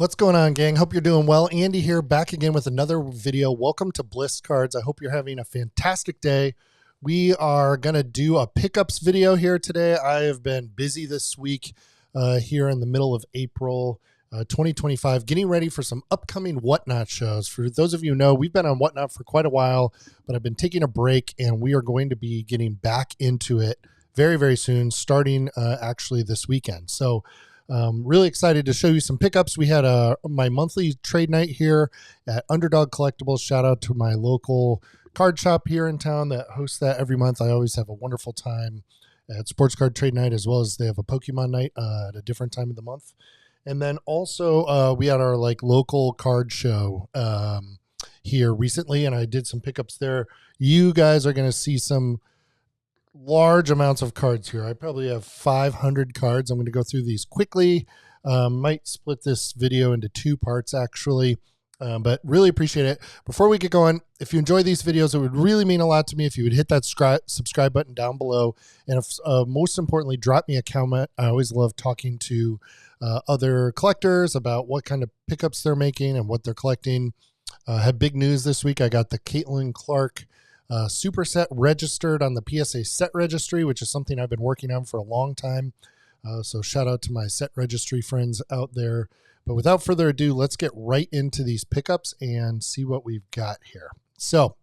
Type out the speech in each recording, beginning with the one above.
What's going on, gang? Hope you're doing well. Andy here, back again with another video. Welcome to Bliss Cards. I hope you're having a fantastic day. We are going to do a pickups video here today. I have been busy this week here in the middle of April 2025, getting ready for some upcoming Whatnot shows. For those of you who know, we've been on Whatnot for quite a while, but I've been taking a break, and we are going to be getting back into it very, very soon, starting actually this weekend. So really excited to show you some pickups. We had my monthly trade night here at Underdog Collectibles. Shout out to my local card shop here in town that hosts that every month. I always have a wonderful time at Sports Card Trade Night, as well as they have a Pokemon night at a different time of the month. And then also we had our local card show here recently, and I did some pickups there. You guys are going to see some large amounts of cards here. I probably have 500 cards. I'm going to go through these quickly. Might split this video into two parts actually, but really appreciate it. Before we get going, if you enjoy these videos, it would really mean a lot to me if you would hit that subscribe button down below. And if most importantly, drop me a comment. I always love talking to other collectors about what kind of pickups they're making and what they're collecting. Had big news this week. I got the Caitlin Clark super set registered on the PSA set registry, which is something I've been working on for a long time. So shout out to my set registry friends out there. But without further ado, let's get right into these pickups and see what we've got here. So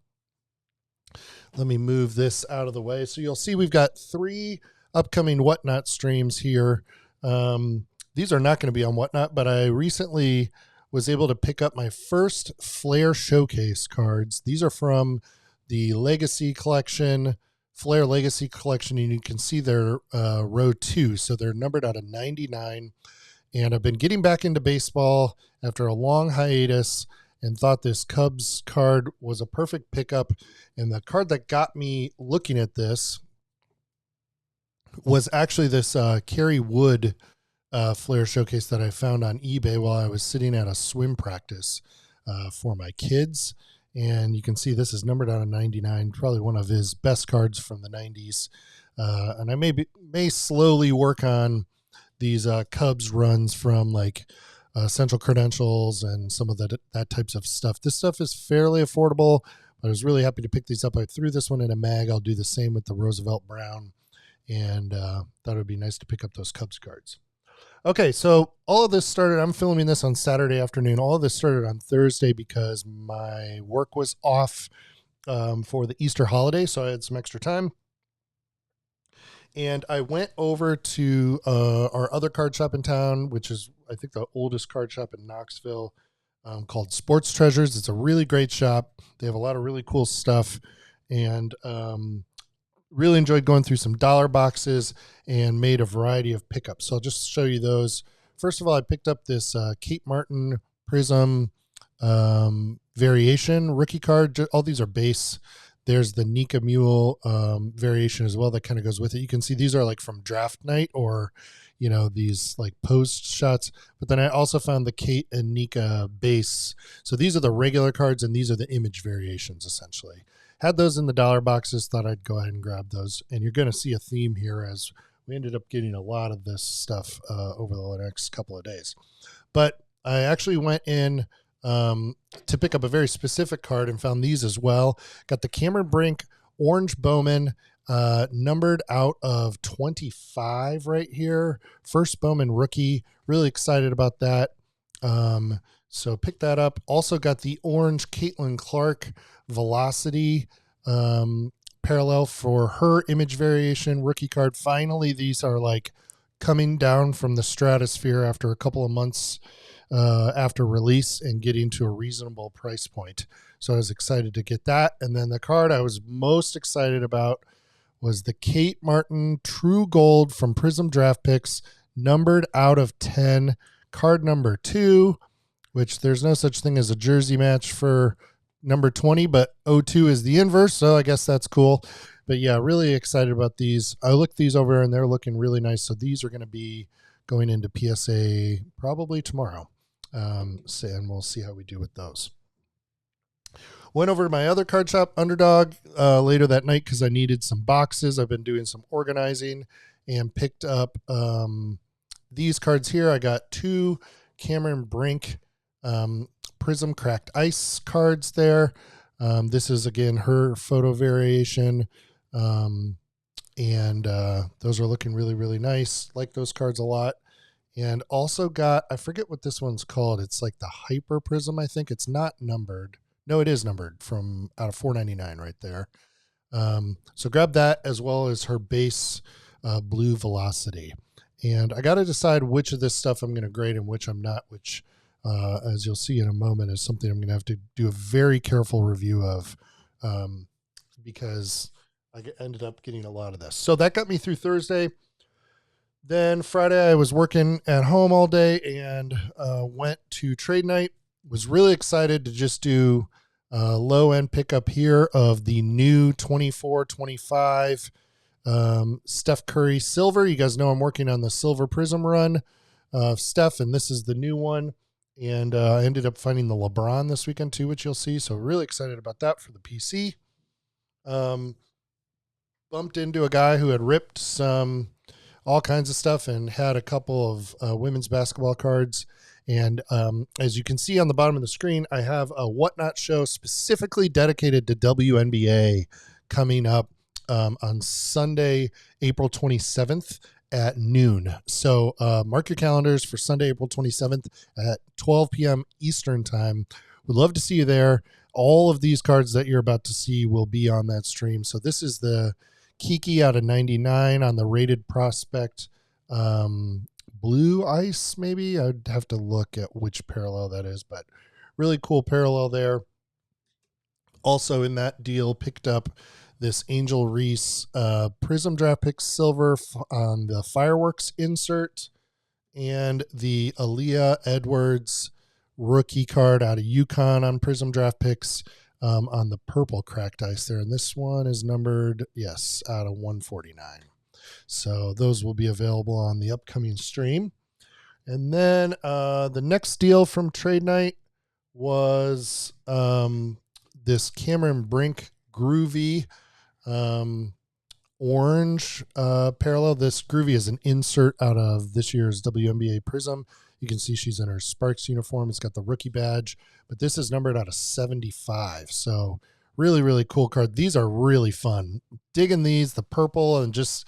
let me move this out of the way. So you'll see we've got 3 upcoming Whatnot streams here. These are not going to be on Whatnot, but I recently was able to pick up my first Flair Showcase cards. These are from the Legacy Collection, Flair Legacy Collection, and you can see they're row 2, so they're numbered out of 99. And I've been getting back into baseball after a long hiatus and thought this Cubs card was a perfect pickup. And the card that got me looking at this was actually this Kerry Wood Flair Showcase that I found on eBay while I was sitting at a swim practice for my kids. And you can see this is numbered out of 99, probably one of his best cards from the 90s. And I may slowly work on these Cubs runs from Central Credentials and some of that types of stuff. This stuff is fairly affordable, but I was really happy to pick these up. I threw this one in a mag. I'll do the same with the Roosevelt Brown, and thought it would be nice to pick up those Cubs cards. Okay, so all of this started, I'm filming this on Saturday afternoon. All of this started on Thursday because my work was off for the Easter holiday, so I had some extra time. And I went over to our other card shop in town, which is, I think, the oldest card shop in Knoxville, called Sports Treasures. It's a really great shop. They have a lot of really cool stuff, and really enjoyed going through some dollar boxes and made a variety of pickups. So I'll just show you those. First of all, I picked up this Kate Martin Prism variation rookie card. All these are base. There's the Nika Mule variation as well that kind of goes with it. You can see these are from draft night or, these post shots. But then I also found the Kate and Nika base. So these are the regular cards and these are the image variations essentially. Had those in the dollar boxes, thought I'd go ahead and grab those. And you're going to see a theme here as we ended up getting a lot of this stuff over the next couple of days. But I actually went in to pick up a very specific card and found these as well. Got the Cameron Brink Orange Bowman, numbered out of 25 right here. First Bowman rookie. Really excited about that. So picked that up. Also got the orange Caitlin Clark Velocity parallel for her image variation rookie card. Finally, these are coming down from the stratosphere after a couple of months after release and getting to a reasonable price point. So I was excited to get that. And then the card I was most excited about was the Kate Martin True Gold from Prism Draft Picks, numbered out of 10, card number 2, which there's no such thing as a jersey match for number 20, but 02 is the inverse, so I guess that's cool. But yeah, really excited about these. I looked these over and they're looking really nice. So these are going to be going into PSA probably tomorrow. And we'll see how we do with those. Went over to my other card shop, Underdog, later that night because I needed some boxes. I've been doing some organizing and picked up these cards here. I got 2 Cameron Brink Prism Cracked Ice cards there. This is, again, her photo variation. And those are looking really, really nice. Like those cards a lot. And also got, I forget what this one's called. It's like the Hyper Prism, I think. It's not numbered. No, it is numbered from out of $4.99 right there. So grab that as well as her base Blue Velocity. And I got to decide which of this stuff I'm going to grade and which I'm not, which, as you'll see in a moment, is something I'm going to have to do a very careful review of because I ended up getting a lot of this. So that got me through Thursday. Then Friday, I was working at home all day and went to trade night. Was really excited to just do low-end pickup here of the new 24-25 Steph Curry Silver. You guys know I'm working on the Silver Prism run of Steph, and this is the new one. And I ended up finding the LeBron this weekend too, which you'll see. So really excited about that for the PC. Bumped into a guy who had ripped all kinds of stuff and had a couple of women's basketball cards. And as you can see on the bottom of the screen, I have a Whatnot show specifically dedicated to WNBA coming up on Sunday, April 27th at noon. So mark your calendars for Sunday, April 27th at 12 p.m. Eastern time. We'd love to see you there. All of these cards that you're about to see will be on that stream. So this is the Kiki out of 99 on the Rated Prospect Blue Ice, maybe. I'd have to look at which parallel that is, but really cool parallel there. Also in that deal, picked up this Angel Reese Prism Draft Pick Silver on the Fireworks insert and the Aaliyah Edwards rookie card out of UConn on Prism Draft Picks on the purple cracked ice there. And this one is numbered, yes, out of 149. So those will be available on the upcoming stream. And then the next deal from Trade Night was this Cameron Brink Groovy orange parallel. This Groovy is an insert out of this year's WNBA Prism. You can see she's in her Sparks uniform. It's got the rookie badge, but this is numbered out of 75. So really, really cool card. These are really fun. Digging these, the purple and just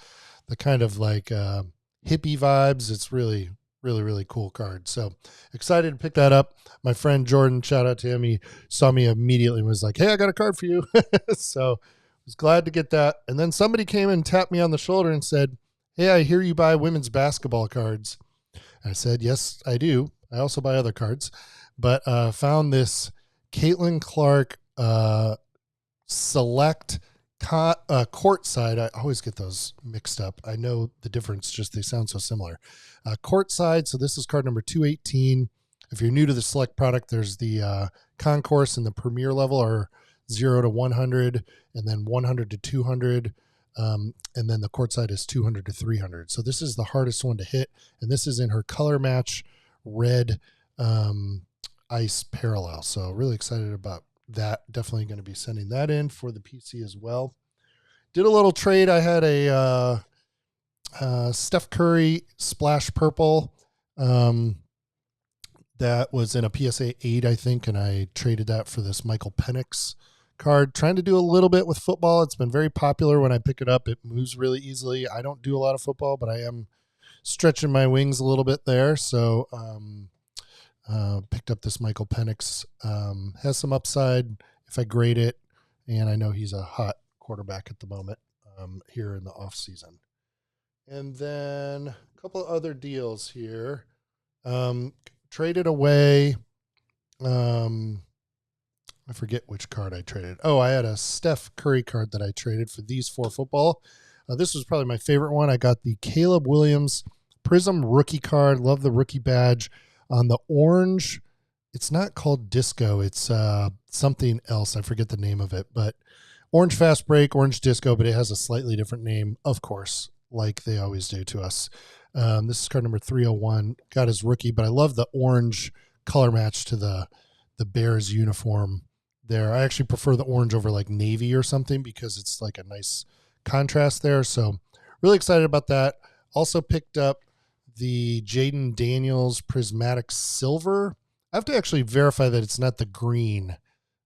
the kind of like hippie vibes. It's really, really, really cool card. So excited to pick that up. My friend Jordan, shout out to him. He saw me immediately and was like, hey, I got a card for you. So I was glad to get that. And then somebody came and tapped me on the shoulder and said, hey, I hear you buy women's basketball cards. I said, yes, I do. I also buy other cards, but found this Caitlin Clark select courtside. I always get those mixed up. I know the difference, just they sound so similar. Courtside, so this is card number 218. If you're new to the select product, there's the concourse and the premier level are 0 to 100, and then 100 to 200. And then the courtside is 200 to 300. So this is the hardest one to hit. And this is in her color match red ice parallel. So really excited about that. Definitely going to be sending that in for the PC as well. Did a little trade. I had a Steph Curry splash purple that was in a PSA 8, I think. And I traded that for this Michael Penix card. Trying to do a little bit with football. It's been very popular. When I pick it up, it moves really easily. I don't do a lot of football, but I am stretching my wings a little bit there. So picked up this Michael Penix. Has some upside if I grade it, and I know he's a hot quarterback at the moment here in the off season. And then a couple of other deals here. Traded away I forget which card I traded. Oh, I had a Steph Curry card that I traded for these 4 football. This was probably my favorite one. I got the Caleb Williams Prism rookie card. Love the rookie badge. On the orange, it's not called Disco. It's something else. I forget the name of it. But orange fast break, orange disco, but it has a slightly different name, of course, like they always do to us. This is card number 301. Got his rookie, but I love the orange color match to the Bears uniform there. I actually prefer the orange over like navy or something because it's like a nice contrast there. So really excited about that. Also picked up the Jaden Daniels Prismatic Silver. I have to actually verify that it's not the green.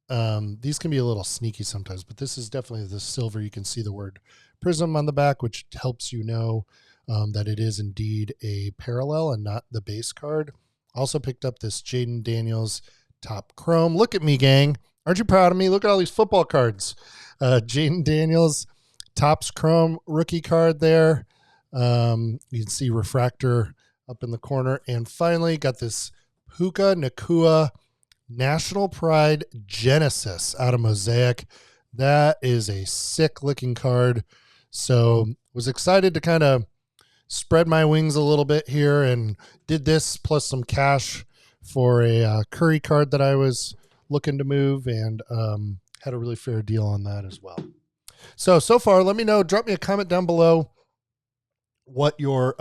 These can be a little sneaky sometimes, but this is definitely the silver. You can see the word Prism on the back, which helps you know that it is indeed a parallel and not the base card. Also picked up this Jaden Daniels Top Chrome. Look at me, gang. Aren't you proud of me? Look at all these football cards. Jaden Daniels Topps Chrome rookie card there. You can see Refractor up in the corner. And finally, got this Puka Nakua National Pride Genesis out of Mosaic. That is a sick looking card. So was excited to kind of spread my wings a little bit here and did this plus some cash for a Curry card that I was looking to move, and had a really fair deal on that as well. So far, let me know. Drop me a comment down below what your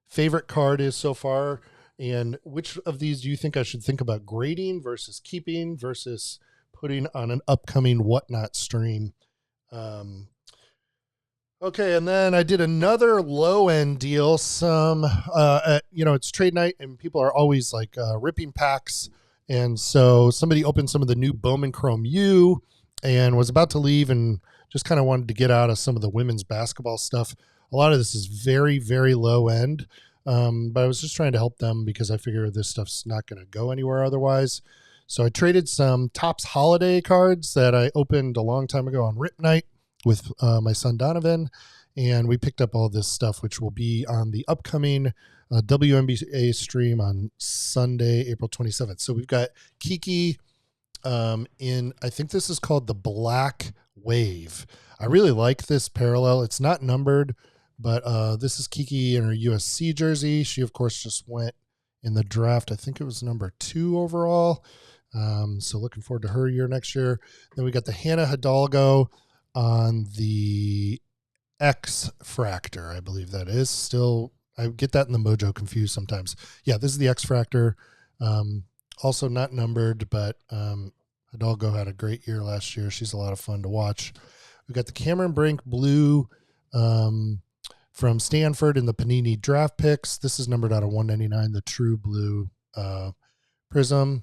favorite card is so far, and which of these do you think I should think about grading versus keeping versus putting on an upcoming Whatnot stream. Okay, and then I did another low-end deal. It's trade night, and people are always like ripping packs. And so somebody opened some of the new Bowman Chrome U and was about to leave and just kind of wanted to get out of some of the women's basketball stuff. A lot of this is very, very low end, but I was just trying to help them because I figure this stuff's not going to go anywhere otherwise. So I traded some Topps Holiday cards that I opened a long time ago on Rip Night with my son Donovan, and we picked up all this stuff, which will be on the upcoming WNBA stream on Sunday, April 27th. So we've got Kiki in, I think this is called the Black Wave. I really like this parallel. It's not numbered, but this is Kiki in her USC jersey. She, of course, just went in the draft. I think it was number 2 overall. So looking forward to her year next year. Then we got the Hannah Hidalgo on the X Fractor, I believe that is. Still, I get that in the Mojo confused sometimes. Yeah, this is the X Fractor. Also not numbered, but Hidalgo had a great year last year. She's a lot of fun to watch. We got the Cameron Brink Blue from Stanford in the Panini draft picks. This is numbered out of 199, the True Blue Prism.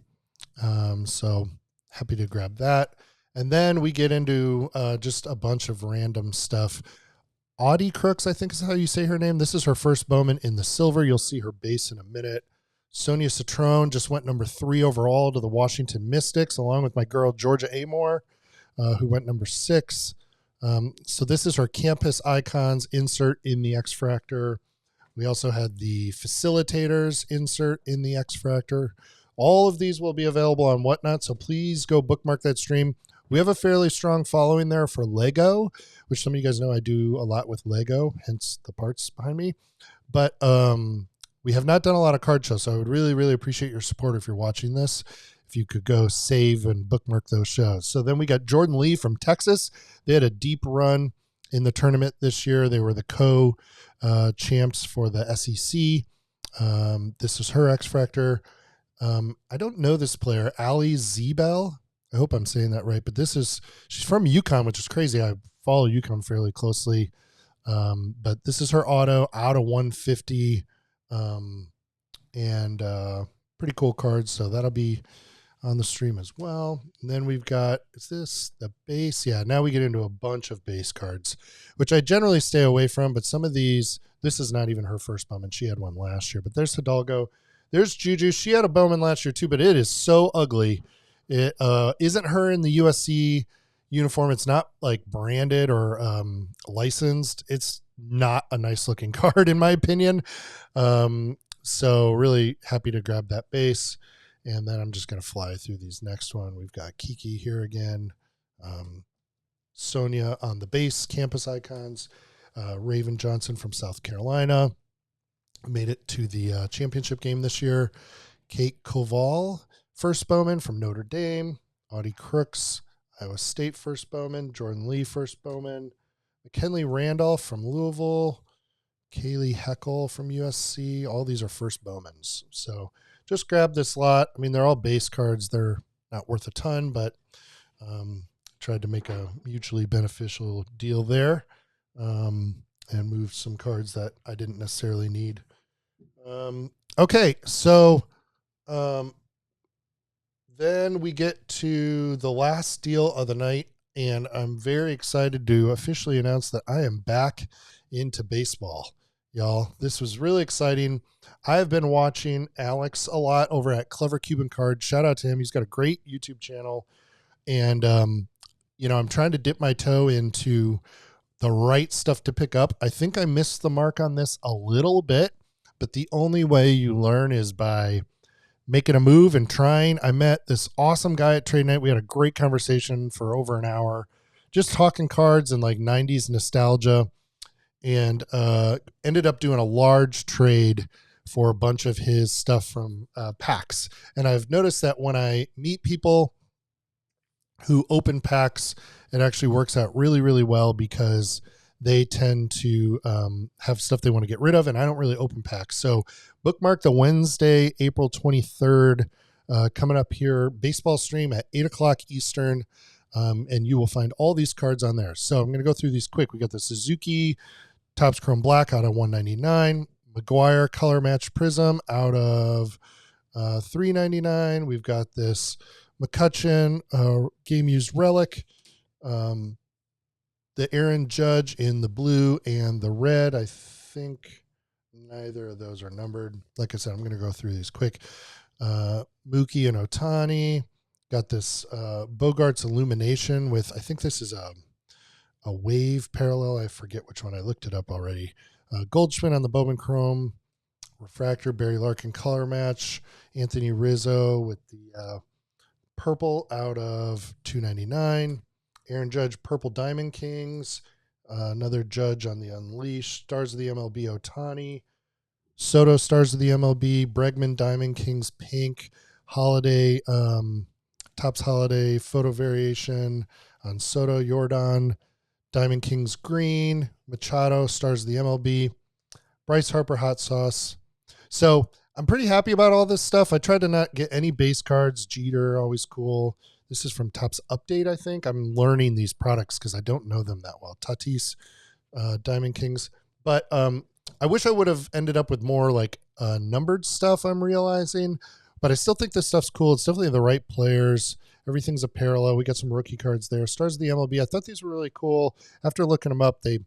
So happy to grab that. And then we get into just a bunch of random stuff. Audie Crooks, I think is how you say her name. This is her first Bowman in the silver. You'll see her base in a minute. Sonia Citrone just went number 3 overall to the Washington Mystics, along with my girl Georgia Amore, who went number 6. So this is her Campus Icons insert in the X Fractor. We also had the Facilitators insert in the X Fractor. All of these will be available on Whatnot, so please go bookmark that stream. We have a fairly strong following there for Lego, which some of you guys know I do a lot with Lego, hence the parts behind me. But we have not done a lot of card shows, so I would really, really appreciate your support if you're watching this. If you could go save and bookmark those shows. So then we got Jordan Lee from Texas. They had a deep run in the tournament this year. They were the co-champs for the SEC. This is her X Fractor. I don't know this player, Ali Zebel. I hope I'm saying that right, but she's from UConn, which is crazy. I follow UConn fairly closely. But this is her auto out of 150, and pretty cool cards. So that'll be on the stream as well. And then we've got, is this the base? Yeah, now we get into a bunch of base cards, which I generally stay away from, but some of these, this is not even her first Bowman. She had one last year, but there's Hidalgo. There's Juju. She had a Bowman last year too, but it is so ugly. It isn't her in the USC uniform. It's not like branded or licensed. It's not a nice looking card in my opinion. So really happy to grab that base. And then I'm just going to fly through these next one. We've got Kiki here again. Sonia on the base, Campus Icons. Raven Johnson from South Carolina. Made it to the championship game this year. Kate Koval, first Bowman from Notre Dame. Audie Crooks, Iowa State first Bowman. Jordan Lee first Bowman. McKinley Randolph from Louisville. Kaylee Heckel from USC. All these are first Bowmans. So just grab this lot. I mean, they're all base cards. They're not worth a ton, but tried to make a mutually beneficial deal there and moved some cards that I didn't necessarily need Okay, so um, then we get to the last deal of the night, and I'm very excited to officially announce that I am back into baseball, y'all. This was really exciting. I have been watching Alex a lot over at Clever Cuban Cards. Shout out to him. He's got a great YouTube channel, and I'm trying to dip my toe into the right stuff to pick up. I think I missed the mark on this a little bit, but the only way you learn is by making a move and trying. I met this awesome guy at trade night. We had a great conversation for over an hour, just talking cards and like 90s nostalgia, and ended up doing a large trade for a bunch of his stuff from packs. And I've noticed that when I meet people who open packs, it actually works out really, really well because they tend to have stuff they want to get rid of, and I don't really open packs. So bookmark the Wednesday, April 23rd, coming up here, baseball stream at 8 o'clock Eastern, and you will find all these cards on there. So I'm going to go through these quick. We got the Suzuki Topps Chrome Black out of 199, McGuire Color Match Prism out of 399. We've got this McCutcheon Game Used Relic, the Aaron Judge in the blue and the red. I think neither of those are numbered. Like I said, I'm going to go through these quick. Mookie and Ohtani. Got this Bogart's Illumination with, I think this is a wave parallel. I forget which one. I looked it up already. Goldschmidt on the Bowman Chrome. Refractor, Barry Larkin Color Match. Anthony Rizzo with the purple out of 299. Aaron Judge, Purple Diamond Kings. Another Judge on the Unleashed. Stars of the MLB, Ohtani. Soto, Stars of the MLB. Bregman, Diamond Kings, Pink. Holiday, Topps Holiday Photo Variation on Soto. Jordan, Diamond Kings, Green. Machado, Stars of the MLB. Bryce Harper, Hot Sauce. So I'm pretty happy about all this stuff. I tried to not get any base cards. Jeter, always cool. This is from Topps Update, I think. I'm learning these products because I don't know them that well. Tatis, Diamond Kings. But I wish I would have ended up with more like numbered stuff, I'm realizing. But I still think this stuff's cool. It's definitely the right players. Everything's a parallel. We got some rookie cards there. Stars of the MLB. I thought these were really cool. After looking them up, they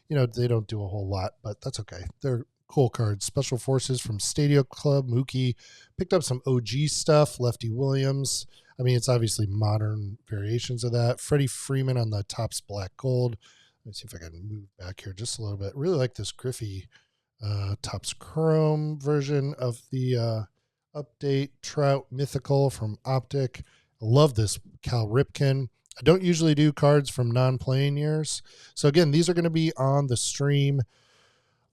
don't do a whole lot, but that's okay. They're cool cards. Special Forces from Stadio Club, Mookie. Picked up some OG stuff. Lefty Williams. I mean, it's obviously modern variations of that. Freddie Freeman on the Topps Black Gold. Let me see if I can move back here just a little bit. Really like this Griffey Topps Chrome version of the Update. Trout Mythical from Optic. I love this Cal Ripken. I don't usually do cards from non-playing years. So again, these are going to be on the stream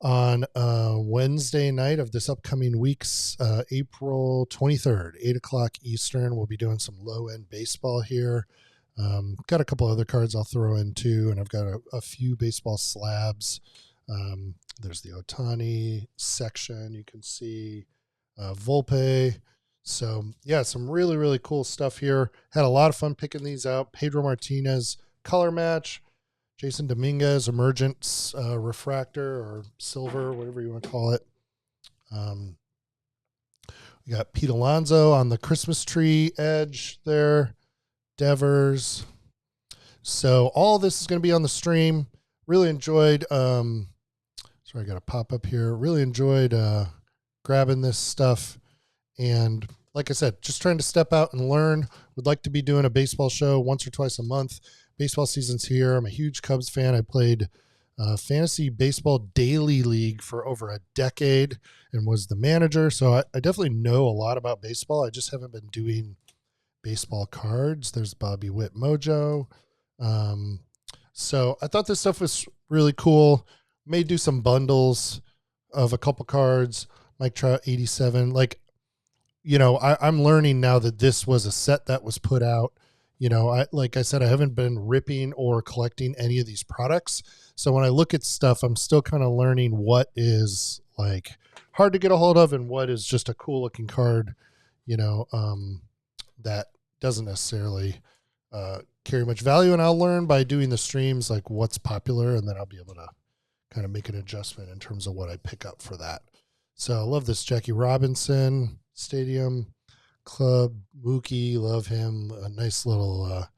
on Wednesday night of this upcoming week's April 23rd, 8 o'clock Eastern. We'll be doing some low-end baseball here. Got a couple other cards I'll throw in too, and I've got a few baseball slabs. There's the Ohtani section. You can see Volpe. So, yeah, some really, really cool stuff here. Had a lot of fun picking these out. Pedro Martinez Color Match. Jason Dominguez, Emergence Refractor or Silver, whatever you want to call it. We got Pete Alonso on the Christmas tree edge there. Devers. So all this is going to be on the stream. Really enjoyed, sorry, I got a pop up here. Really enjoyed grabbing this stuff. And like I said, just trying to step out and learn. Would like to be doing a baseball show once or twice a month. Baseball season's here. I'm a huge Cubs fan. I played fantasy baseball daily league for over a decade and was the manager. So I definitely know a lot about baseball. I just haven't been doing baseball cards. There's Bobby Witt Mojo. So I thought this stuff was really cool. May do some bundles of a couple cards. Mike Trout 87. Like, I'm learning now that this was a set that was put out. Like I said, I haven't been ripping or collecting any of these products. So when I look at stuff, I'm still kind of learning what is like hard to get a hold of and what is just a cool looking card, that doesn't necessarily carry much value. And I'll learn by doing the streams, like what's popular, and then I'll be able to kind of make an adjustment in terms of what I pick up for that. So I love this Jackie Robinson Stadium Club. Mookie, love him. A nice little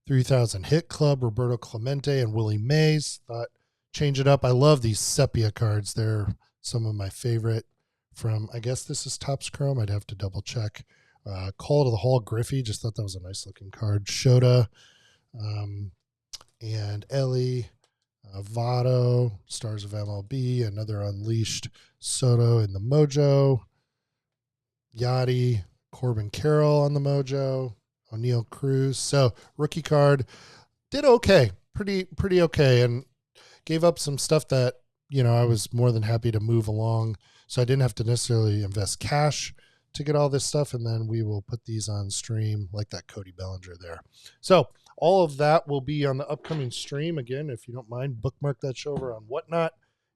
3000 hit club. Roberto Clemente and Willie Mays. Thought change it up. I love these sepia cards. They're some of my favorite from, I guess this is Topps Chrome. I'd have to double check. Call to the Hall Griffey. Just thought that was a nice looking card. Shota and Ellie. Votto, Stars of MLB, another Unleashed, Soto in the Mojo, Yachty, Corbin Carroll on the Mojo, O'Neal Cruz. So rookie card did okay, pretty okay, and gave up some stuff that, I was more than happy to move along. So I didn't have to necessarily invest cash to get all this stuff, and then we will put these on stream like that Cody Bellinger there. So all of that will be on the upcoming stream. Again, if you don't mind, bookmark that show over on Whatnot.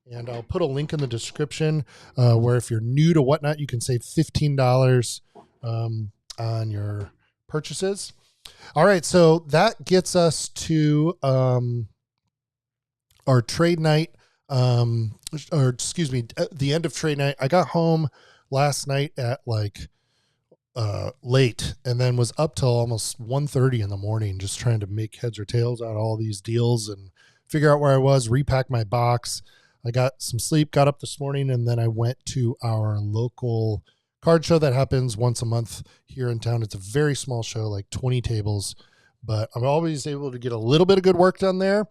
And I'll put a link in the description where if you're new to Whatnot, you can save $15 on your purchases. All right, so that gets us to our trade night, the end of trade night. I got home last night at late, and then was up till almost 1:30 in the morning just trying to make heads or tails out of all these deals and figure out where I was, repack my box. I got some sleep, got up this morning, and then I went to our local card show that happens once a month here in town. It's a very small show, like 20 tables, but I'm always able to get a little bit of good work done there,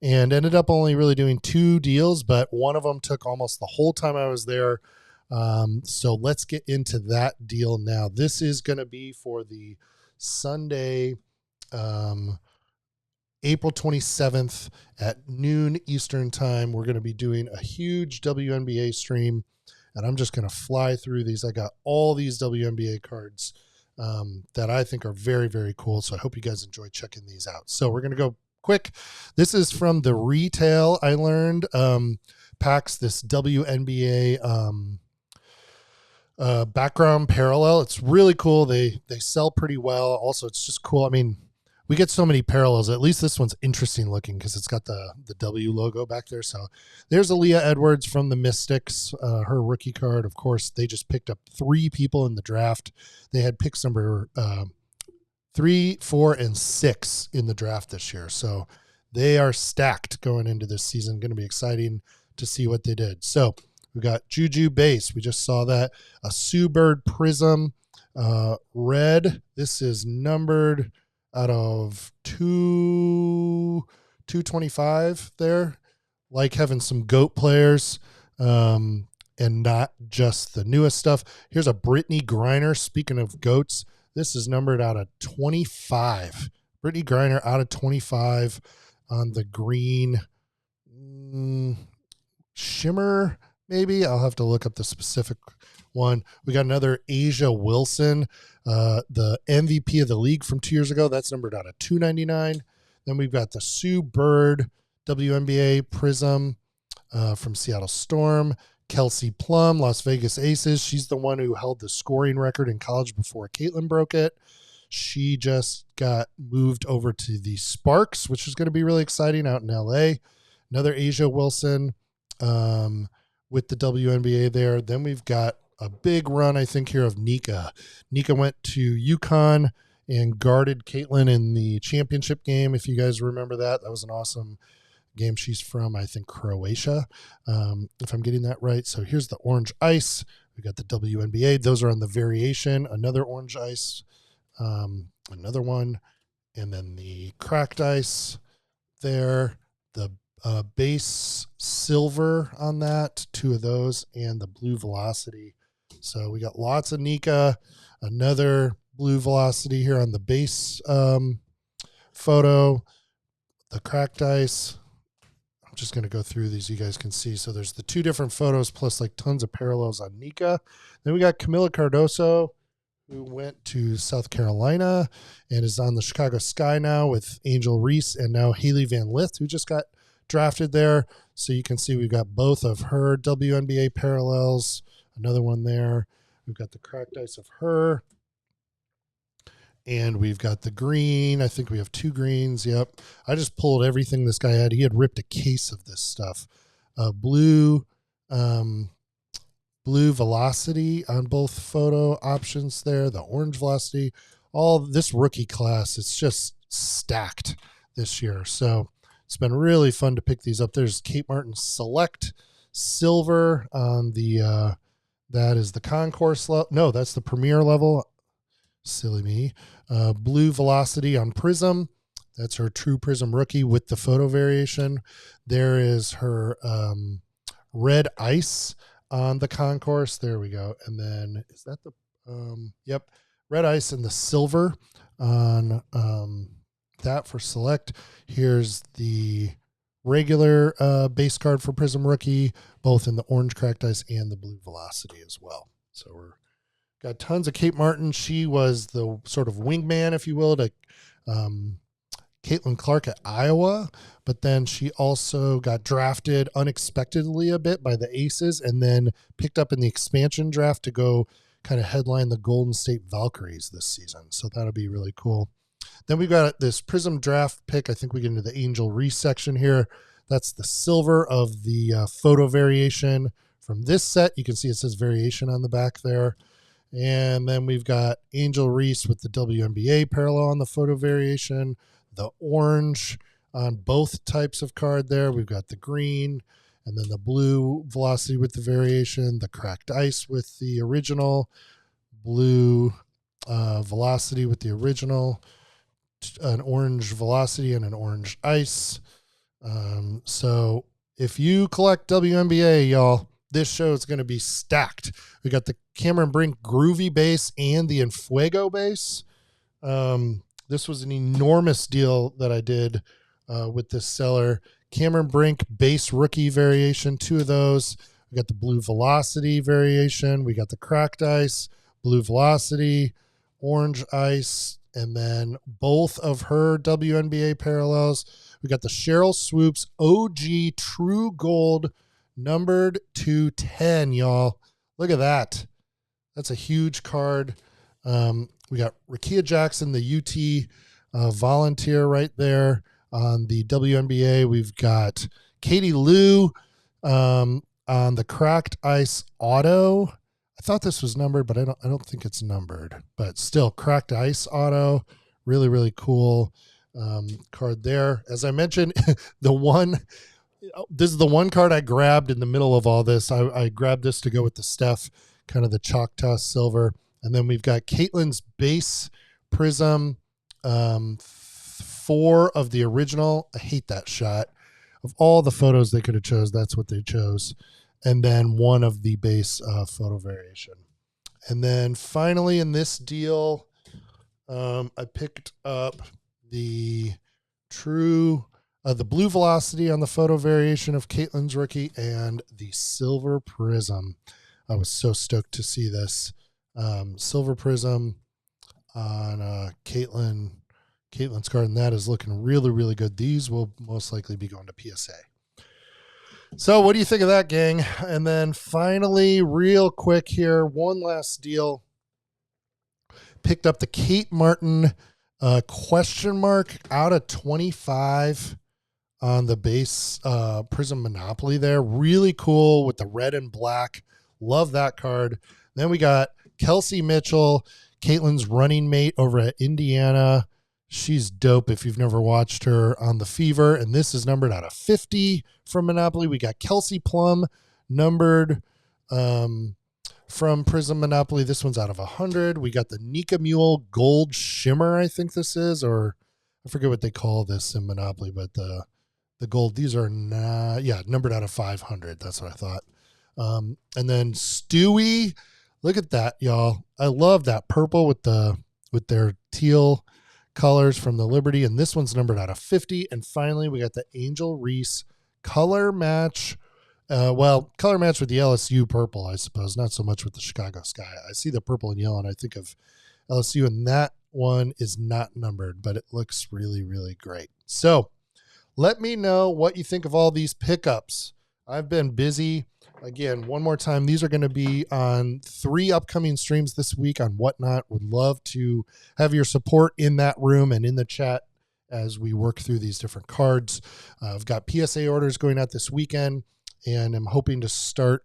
and ended up only really doing 2 deals, but one of them took almost the whole time I was there. So let's get into that deal now. This is going to be for the Sunday, April 27th at noon Eastern time. We're going to be doing a huge WNBA stream, and I'm just going to fly through these. I got all these WNBA cards that I think are very, very cool. So I hope you guys enjoy checking these out. So we're going to go quick. This is from the retail. I learned packs this WNBA background parallel. It's really cool. They sell pretty well. Also, it's just cool. I mean, we get so many parallels. At least this one's interesting looking because it's got the W logo back there. So there's Aaliyah Edwards from the Mystics, her rookie card. Of course, they just picked up 3 people in the draft. They had picks number 3, 4, and 6 in the draft this year. So they are stacked going into this season. Going to be exciting to see what they did. So we got Juju Base. We just saw that. A Sue Bird Prism red. This is numbered out of 225 there. Like having some GOAT players and not just the newest stuff. Here's a Brittany Griner. Speaking of GOATs, this is numbered out of 25. Brittany Griner out of 25 on the green shimmer. Maybe I'll have to look up the specific one. We got another Asia Wilson, the MVP of the league from 2 years ago. That's numbered out of 299. Then we've got the Sue Bird WNBA Prism from Seattle Storm. Kelsey Plum, Las Vegas Aces. She's the one who held the scoring record in college before Caitlin broke it. She just got moved over to the Sparks, which is going to be really exciting out in LA. Another Asia Wilson with the WNBA there. Then we've got a big run, I think, here of Nika. Nika went to UConn and guarded Caitlin in the championship game. If you guys remember that, that was an awesome game. She's from, I think, Croatia, if I'm getting that right. So here's the orange ice. We got the WNBA. Those are on the variation. Another orange ice, another one, and then the cracked ice there. The base silver on that, 2 of those, and the blue velocity. So we got lots of Nika, another blue velocity here on the base photo, the cracked ice. I'm just going to go through these. You guys can see. So there's the 2 different photos plus like tons of parallels on Nika. Then we got Camila Cardoso, who went to South Carolina and is on the Chicago Sky now with Angel Reese, and now Haley Van Lith, who just got drafted there. So you can see we've got both of her WNBA parallels. Another one there. We've got the cracked ice of her. And we've got the green. I think we have 2 greens. Yep. I just pulled everything this guy had. He had ripped a case of this stuff. Blue blue velocity on both photo options there, the orange velocity. All this rookie class, it's just stacked this year. So it's been really fun to pick these up. There's Kate Martin Select Silver on the, that is the concourse level. No, that's the premier level. Silly me. Blue velocity on Prism. That's her True Prism rookie with the photo variation. There is her red ice on the concourse. There we go. And then is that the, yep, red ice and the silver on that for select. Here's the regular base card for Prism rookie, both in the orange cracked ice and the blue velocity as well. So we're got tons of Kate Martin. She was the sort of wingman, if you will, to Caitlin Clark at Iowa, but then she also got drafted unexpectedly a bit by the Aces and then picked up in the expansion draft to go kind of headline the Golden State Valkyries this season. So that'll be really cool. Then we've got this Prism draft pick. I think we get into the Angel Reese section here. That's the silver of the photo variation from this set. You can see it says variation on the back there. And then we've got Angel Reese with the WNBA parallel on the photo variation, the orange on both types of card there. We've got the green and then the blue velocity with the variation, the cracked ice with the original, blue velocity with the original, an orange velocity and an orange ice. So if you collect WNBA, y'all, this show is going to be stacked. We got the Cameron Brink Groovy base and the Enfuego base. This was an enormous deal that I did with this seller. Cameron Brink base rookie variation, 2 of those. We got the blue velocity variation. We got the cracked ice, blue velocity, orange ice, and then both of her WNBA parallels. We got the Cheryl Swoops OG True Gold numbered to 10, y'all. Look at that. That's a huge card. We got Rakia Jackson, the UT volunteer right there on the WNBA. We've got Katie Lou on the cracked ice auto. I thought this was numbered, but I don't think it's numbered. But still, cracked ice auto, really, really cool card there. As I mentioned, this is the one card I grabbed in the middle of all this. I grabbed this to go with the Steph, kind of the Choctaw silver. And then we've got Caitlin's base Prism, 4 of the original. I hate that shot. Of all the photos they could have chose, that's what they chose. And then 1 of the base photo variation. And then finally in this deal, I picked up the the blue velocity on the photo variation of Caitlin's rookie and the silver Prism. I was so stoked to see this. Silver Prism on Caitlin's card, and that is looking really, really good. These will most likely be going to PSA. So what do you think of that, gang? And then finally, real quick here, one last deal. Picked up the Kate Martin question mark out of 25 on the base Prism Monopoly there. Really cool with the red and black. Love that card. Then we got Kelsey Mitchell, Caitlin's running mate over at Indiana. She's dope if you've never watched her on the Fever. And this is numbered out of 50 from Monopoly. We got Kelsey Plum numbered from Prism Monopoly. This one's out of 100. We got the Nika Mule Gold Shimmer, I think this is, or I forget what they call this in Monopoly, but the gold, these are not, numbered out of 500. That's what I thought. And then Stewie, look at that, y'all. I love that purple with their teal colors from the Liberty, and this one's numbered out of 50. And finally, we got the Angel Reese color match. Color match with the LSU purple, I suppose, not so much with the Chicago Sky. I see the purple and yellow, and I think of LSU, and that one is not numbered, but it looks really, really great. So let me know what you think of all these pickups. I've been busy. Again, one more time, these are going to be on 3 upcoming streams this week on Whatnot. Would love to have your support in that room and in the chat as we work through these different cards. I've got PSA orders going out this weekend, and I'm hoping to start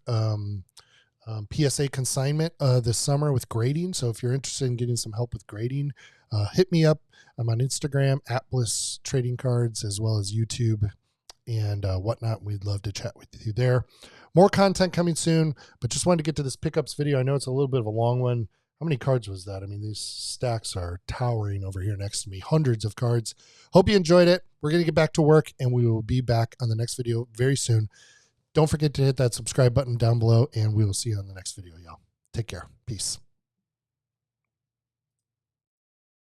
PSA consignment this summer with grading. So if you're interested in getting some help with grading, hit me up. I'm on Instagram at Bliss Trading Cards, as well as YouTube and whatnot. We'd love to chat with you there. More content coming soon, but just wanted to get to this pickups video. I know it's a little bit of a long one. How many cards was that? I mean, these stacks are towering over here next to me. Hundreds of cards. Hope you enjoyed it. We're going to get back to work, and we will be back on the next video very soon. Don't forget to hit that subscribe button down below, and we will see you on the next video, y'all. Take care. Peace.